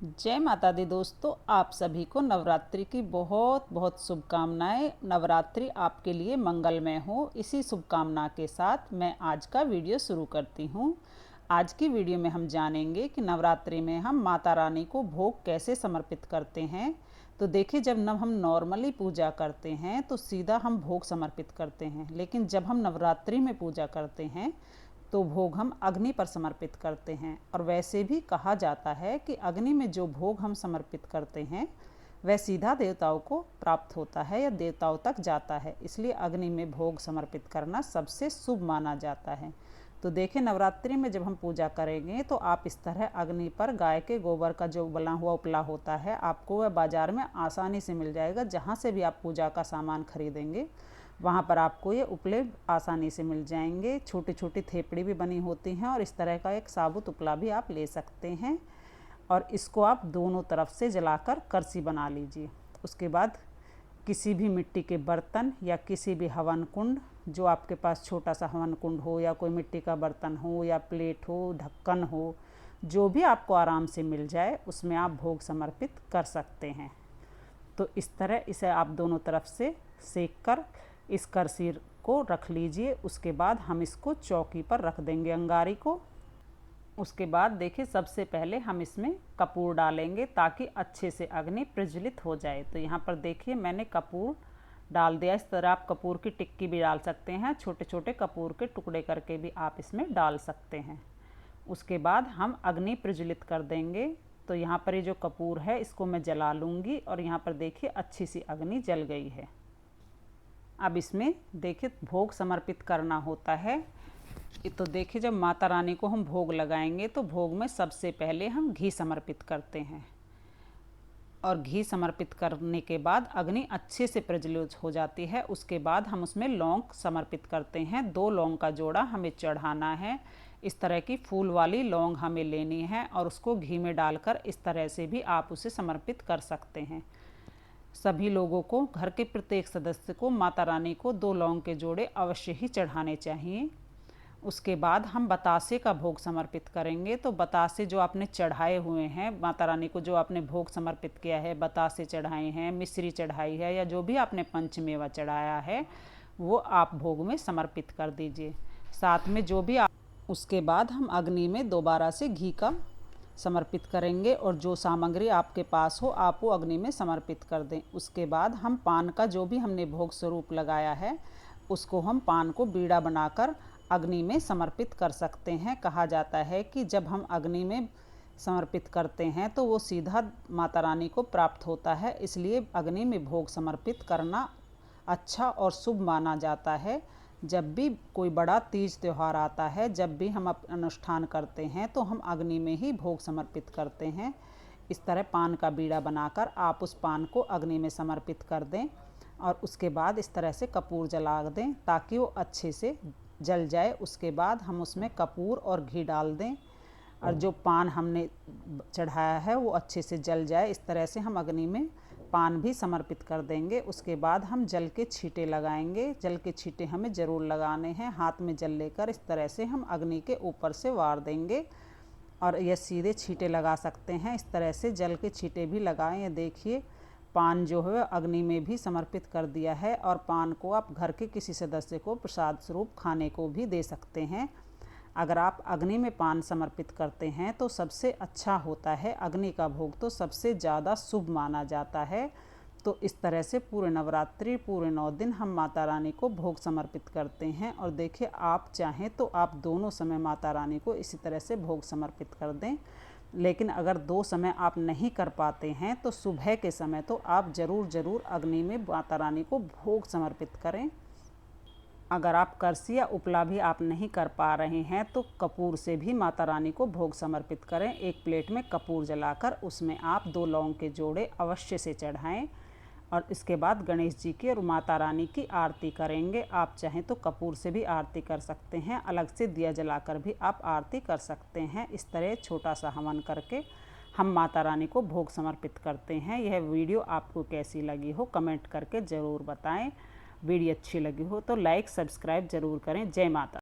जय माता दी दोस्तों, आप सभी को नवरात्रि की बहुत बहुत शुभकामनाएं। नवरात्रि आपके लिए मंगलमय हो, इसी शुभकामना के साथ मैं आज का वीडियो शुरू करती हूं। आज की वीडियो में हम जानेंगे कि नवरात्रि में हम माता रानी को भोग कैसे समर्पित करते हैं। तो देखिए, जब हम नॉर्मली पूजा करते हैं तो सीधा हम भोग समर्पित करते हैं, लेकिन जब हम नवरात्रि में पूजा करते हैं तो भोग हम अग्नि पर समर्पित करते हैं। और वैसे भी कहा जाता है कि अग्नि में जो भोग हम समर्पित करते हैं वह सीधा देवताओं को प्राप्त होता है या देवताओं तक जाता है, इसलिए अग्नि में भोग समर्पित करना सबसे शुभ माना जाता है। तो देखिए, नवरात्रि में जब हम पूजा करेंगे तो आप इस तरह अग्नि पर गाय के गोबर का जो बना हुआ उपला होता है, आपको वह बाज़ार में आसानी से मिल जाएगा। जहाँ से भी आप पूजा का सामान खरीदेंगे वहाँ पर आपको ये उपले आसानी से मिल जाएंगे। छोटी छोटी थेपड़ी भी बनी होती हैं, और इस तरह का एक साबुत उपला भी आप ले सकते हैं। और इसको आप दोनों तरफ से जलाकर करसी बना लीजिए। उसके बाद किसी भी मिट्टी के बर्तन या किसी भी हवन कुंड, जो आपके पास छोटा सा हवन कुंड हो या कोई मिट्टी का बर्तन हो या प्लेट हो, ढक्कन हो, जो भी आपको आराम से मिल जाए उसमें आप भोग समर्पित कर सकते हैं। तो इस तरह इसे आप दोनों तरफ से सेक कर इस करसी को रख लीजिए। उसके बाद हम इसको चौकी पर रख देंगे, अंगारी को। उसके बाद देखिए, सबसे पहले हम इसमें कपूर डालेंगे ताकि अच्छे से अग्नि प्रज्वलित हो जाए। तो यहाँ पर देखिए, मैंने कपूर डाल दिया। इस तरह आप कपूर की टिक्की भी डाल सकते हैं, छोटे छोटे कपूर के टुकड़े करके भी आप इसमें डाल सकते हैं। उसके बाद हम अग्नि प्रज्वलित कर देंगे। तो यहाँ पर ये जो कपूर है इसको मैं जला लूँगी, और यहाँ पर देखिए अच्छी सी अग्नि जल गई है। अब इसमें देखिए भोग समर्पित करना होता है। तो देखिए, जब माता रानी को हम भोग लगाएंगे तो भोग में सबसे पहले हम घी समर्पित करते हैं, और घी समर्पित करने के बाद अग्नि अच्छे से प्रज्वलित हो जाती है। उसके बाद हम उसमें लौंग समर्पित करते हैं। 2 लौंग का जोड़ा हमें चढ़ाना है। इस तरह की फूल वाली लौंग हमें लेनी है, और उसको घी में डालकर इस तरह से भी आप उसे समर्पित कर सकते हैं। सभी लोगों को, घर के प्रत्येक सदस्य को माता रानी को 2 लौंग के जोड़े अवश्य ही चढ़ाने चाहिए। उसके बाद हम बतासे का भोग समर्पित करेंगे। तो बतासे जो आपने चढ़ाए हुए हैं माता रानी को, जो आपने भोग समर्पित किया है, बतासे चढ़ाए हैं, मिश्री चढ़ाई है, या जो भी आपने पंचमेवा चढ़ाया है वो आप भोग में समर्पित कर दीजिए। साथ में जो भी आप, उसके बाद हम अग्नि में दोबारा से घी का समर्पित करेंगे, और जो सामग्री आपके पास हो आप वो अग्नि में समर्पित कर दें। उसके बाद हम पान का जो भी हमने भोग स्वरूप लगाया है उसको हम पान को बीड़ा बनाकर अग्नि में समर्पित कर सकते हैं। कहा जाता है कि जब हम अग्नि में समर्पित करते हैं तो वो सीधा माता रानी को प्राप्त होता है, इसलिए अग्नि में भोग समर्पित करना अच्छा और शुभ माना जाता है। जब भी कोई बड़ा तीज त्यौहार आता है, जब भी हम अनुष्ठान करते हैं तो हम अग्नि में ही भोग समर्पित करते हैं। इस तरह पान का बीड़ा बनाकर आप उस पान को अग्नि में समर्पित कर दें, और उसके बाद इस तरह से कपूर जला दें ताकि वो अच्छे से जल जाए। उसके बाद हम उसमें कपूर और घी डाल दें, और जो पान हमने चढ़ाया है वो अच्छे से जल जाए। इस तरह से हम अग्नि में पान भी समर्पित कर देंगे। उसके बाद हम जल के छींटे लगाएंगे। जल के छींटे हमें ज़रूर लगाने हैं। हाथ में जल लेकर इस तरह से हम अग्नि के ऊपर से वार देंगे, और यह सीधे छींटे लगा सकते हैं। इस तरह से जल के छींटे भी लगाएं। ये देखिए, पान जो है अग्नि में भी समर्पित कर दिया है, और पान को आप घर के किसी सदस्य को प्रसाद स्वरूप खाने को भी दे सकते हैं। अगर आप अग्नि में पान समर्पित करते हैं तो सबसे अच्छा होता है। अग्नि का भोग तो सबसे ज़्यादा शुभ माना जाता है। तो इस तरह से पूरे नवरात्रि, पूरे 9 दिन हम माता रानी को भोग समर्पित करते हैं। और देखिए, आप चाहें तो आप दोनों समय माता रानी को इसी तरह से भोग समर्पित कर दें। लेकिन अगर 2 समय आप नहीं कर पाते हैं तो सुबह के समय तो आप ज़रूर अग्नि में माता रानी को भोग समर्पित करें। अगर आप करसी या उपला भी आप नहीं कर पा रहे हैं तो कपूर से भी माता रानी को भोग समर्पित करें। एक प्लेट में कपूर जलाकर उसमें आप 2 लौंग के जोड़े अवश्य से चढ़ाएं, और इसके बाद गणेश जी की और माता रानी की आरती करेंगे। आप चाहें तो कपूर से भी आरती कर सकते हैं, अलग से दिया जलाकर भी आप आरती कर सकते हैं। इस तरह छोटा सा हवन करके हम माता रानी को भोग समर्पित करते हैं। यह वीडियो आपको कैसी लगी हो कमेंट करके ज़रूर बताएं। वीडियो अच्छी लगी हो तो लाइक सब्सक्राइब ज़रूर करें। जय माता।